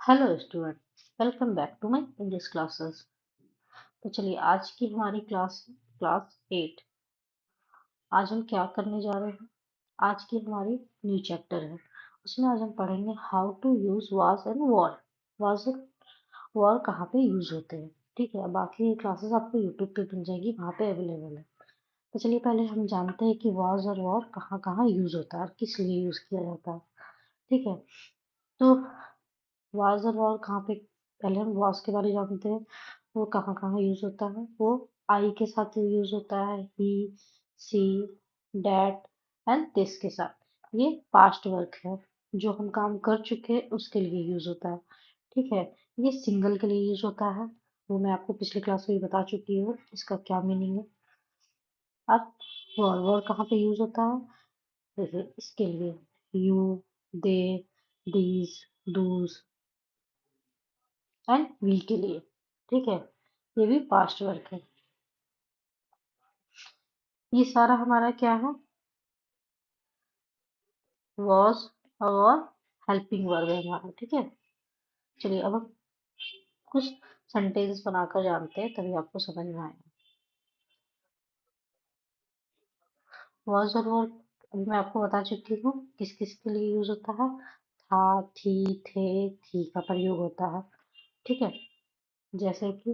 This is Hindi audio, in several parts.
Hello student, welcome back to my English classes. तो चलिए आज की हमारी क्लास 8। आज हम क्या करने जा रहे हैं? आज की हमारी न्यू चैप्टर है। उसमें आज हम पढ़ेंगे how to use was and were. Was and were कहाँ पे यूज होते हैं। ठीक है, बाकी क्लासेस आपको यूट्यूब पे मिल जाएगी, वहाँ पे अवेलेबल है। तो चलिए पहले हम जानते हैं कि वाज और वॉर कहाँ कहाँ यूज होता है और किस लिए यूज किया जाता है। ठीक है, तो वाज और वॉर कहाँ पे, पहले हम वाज के बारे में जानते हैं। वो कहाँ कहाँ यूज होता है। वो आई के साथ यूज होता है, ही, सी, डैट एंड दिस के साथ। ये पास्ट वर्क है, जो हम काम कर चुके हैं उसके लिए यूज होता है। ठीक है, ये सिंगल के लिए यूज होता है। वो मैं आपको पिछली क्लास में भी बता चुकी हूँ इसका क्या मीनिंग है। अब वॉर वॉर कहाँ पे यूज होता है? देखिए इसके लिए you, they, these, those and we के लिए। ठीक है, ये भी पास्ट वर्क है। ये सारा हमारा क्या है? वॉज और हेल्पिंग वर्ब है हमारा। ठीक है, चलिए अब हम कुछ सेंटेंस बनाकर जानते हैं, तभी आपको समझ में आएगा। वॉज और वर्ब अभी मैं आपको बता चुकी हूँ किस किस के लिए यूज होता है। था, थी, थे, थी का प्रयोग होता है। ठीक है, जैसे कि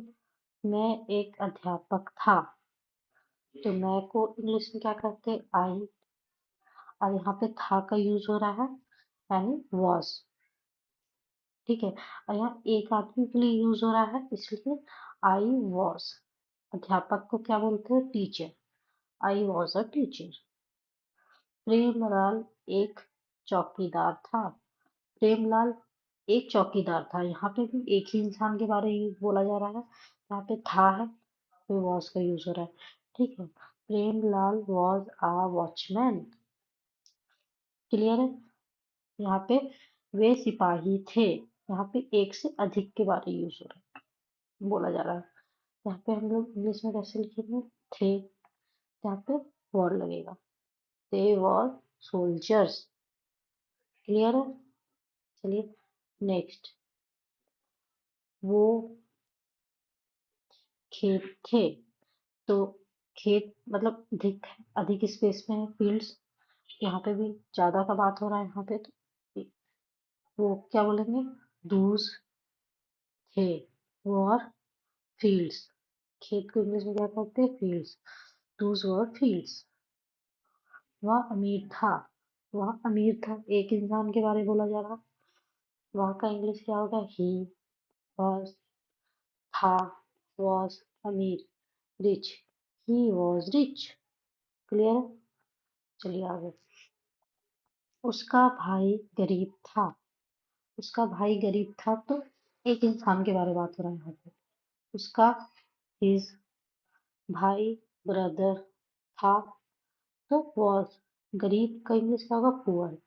मैं एक अध्यापक था, तो मैं को इंग्लिश में क्या कहते हैं? आई। और यहाँ पे था का यूज हो रहा है, यानी वॉज। ठीक है, और यहाँ एक आदमी के लिए यूज हो रहा है, इसलिए आई वॉज। अध्यापक को क्या बोलते हैं? Teacher. I was a teacher. Premlal एक चौकीदार था। प्रेमलाल एक चौकीदार था। यहाँ पे भी एक ही इंसान के बारे में बोला जा रहा है। यहाँ पे था है, पे वॉज का यूज हो रहा है। ठीक है, Premlal was a watchman. Clear है? यहाँ पे वे सिपाही थे। यहाँ पे एक से अधिक के बारे यूज हो रहा है, बोला जा रहा है। यहाँ पे हम लोग इंग्लिश में कैसे लिखेंगे? थे, यहाँ पे वर लगेगा। दे वर सोल्जर्स। क्लियर है? चलिए नेक्स्ट। वो खेत थे, तो खेत मतलब अधिक, अधिक स्पेस में है, फील्ड्स। यहाँ पे भी ज्यादा का बात हो रहा है। यहाँ पे तो वो क्या बोलेंगे? दूज थे, वर फील्ड्स। खेत को इंग्लिश में क्या कहते हैं? फील्ड्स। दूज वर फील्ड्स। वह अमीर था। वह अमीर था, एक इंसान के बारे में बोला जा रहा। वह का इंग्लिश क्या होगा? ही वॉज, था, वॉज, अमीर, rich. He was rich. Clear है? चलिए आगे। उसका भाई गरीब था। उसका भाई गरीब था, तो एक इंसान के बारे में बात हो रहा है यहाँ पे। उसका हिज भाई ब्रदर था, तो वॉज। गरीब का इंग्लिश क्या होगा? Poor.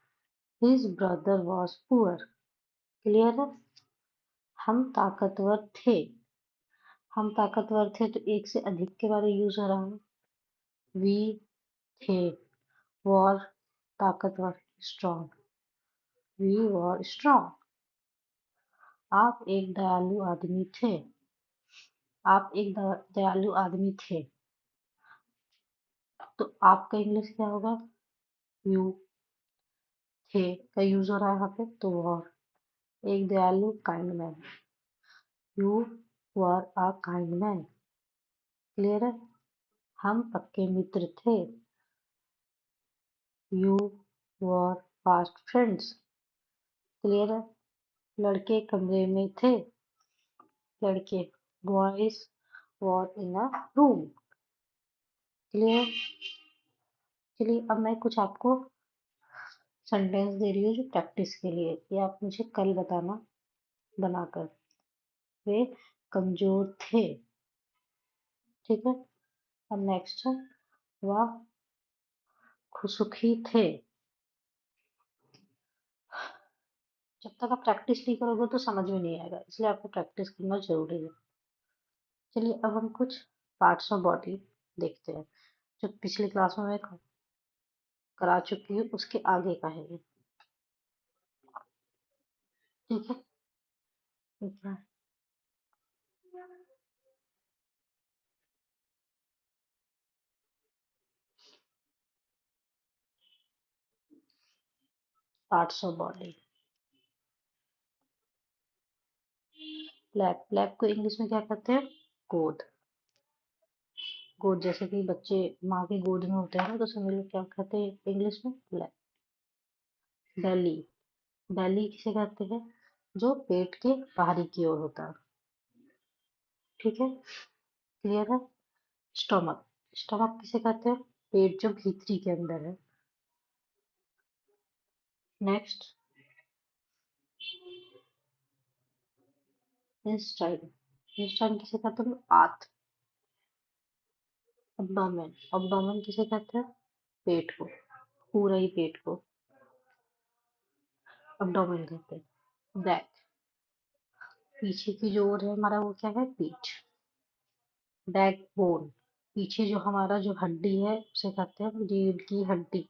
His brother was poor. Clear है? हम ताकतवर थे। हम ताकतवर थे, तो एक से अधिक के बारे यूज हो रहा है। वी थे, वॉर ताकतवर, स्ट्रॉन्ग। We war strong. आप एक दयालु आदमी थे। आप एक दयालु आदमी थे, तो आपका इंग्लिश क्या होगा? यू थे का यूज हो रहा है यहाँ पे, तो वॉर। एक दयालु kind man. You were a kind man. Clear है? हम पक्के मित्र थे। You were fast friends. Clear है? लड़के कमरे में थे। लड़के boys were in a room. Clear? चलिए अब मैं कुछ आपको सेंटेंस दे रही हूँ जो प्रैक्टिस के लिए, ये आप मुझे कल बताना बनाकर। वे कमजोर थे। ठीक है, अब नेक्स्ट है, वह सुखी थे। जब तक आप प्रैक्टिस नहीं करोगे तो समझ में नहीं आएगा, इसलिए आपको प्रैक्टिस करना जरूरी है। चलिए अब हम कुछ पार्ट्स ऑफ बॉडी देखते हैं, जो पिछली क्लास में मैं करा चुकी हूँ, उसके आगे का है ये। ठीक है, ठीक है। Parts of body. Black, black को इंग्लिश में क्या कहते हैं? गोद। गोद, जैसे कि बच्चे माँ की गोद में होते हैं ना, तो सभी लोग क्या कहते हैं इंग्लिश में? ब्लैक। बेली, बेली किसे कहते हैं? जो पेट के बाहरी की ओर होता है। ठीक है, क्लियर है? स्टोमक, स्टोमक किसे कहते हैं? पेट जो भीतरी के अंदर है। नेक्स्ट, इंस्टाइन, इंस्टाइन किसे कहते हैं? आंत। अब्डोमेन, अब्डोमेन किसे कहते हैं? पेट को, पूरा ही पेट को अब्डोमेन कहते हैं। बैक, पीछे की जो ओर है हमारा, वो क्या है? पीठ। बैक बोन, पीछे जो हमारा जो हड्डी है उसे कहते हैं रीढ़ की हड्डी।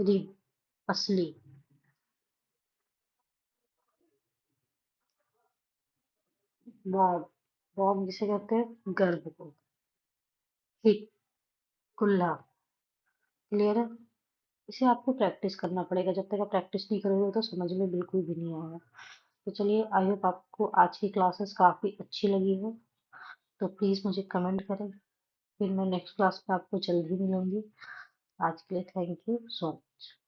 रीढ़, पसली। बॉब, बॉब जिसे कहते हैं गर्भ को। हिप, कुल्ला। क्लियर है? इसे आपको प्रैक्टिस करना पड़ेगा, जब तक आप प्रैक्टिस नहीं करोगे तो समझ में बिल्कुल भी नहीं आएगा। तो चलिए, आई होप आपको आज की क्लासेस काफ़ी अच्छी लगी हो। तो प्लीज़ मुझे कमेंट करें, फिर मैं नेक्स्ट क्लास में आपको जल्द ही मिलूंगी। आज के लिए थैंक यू सो मच।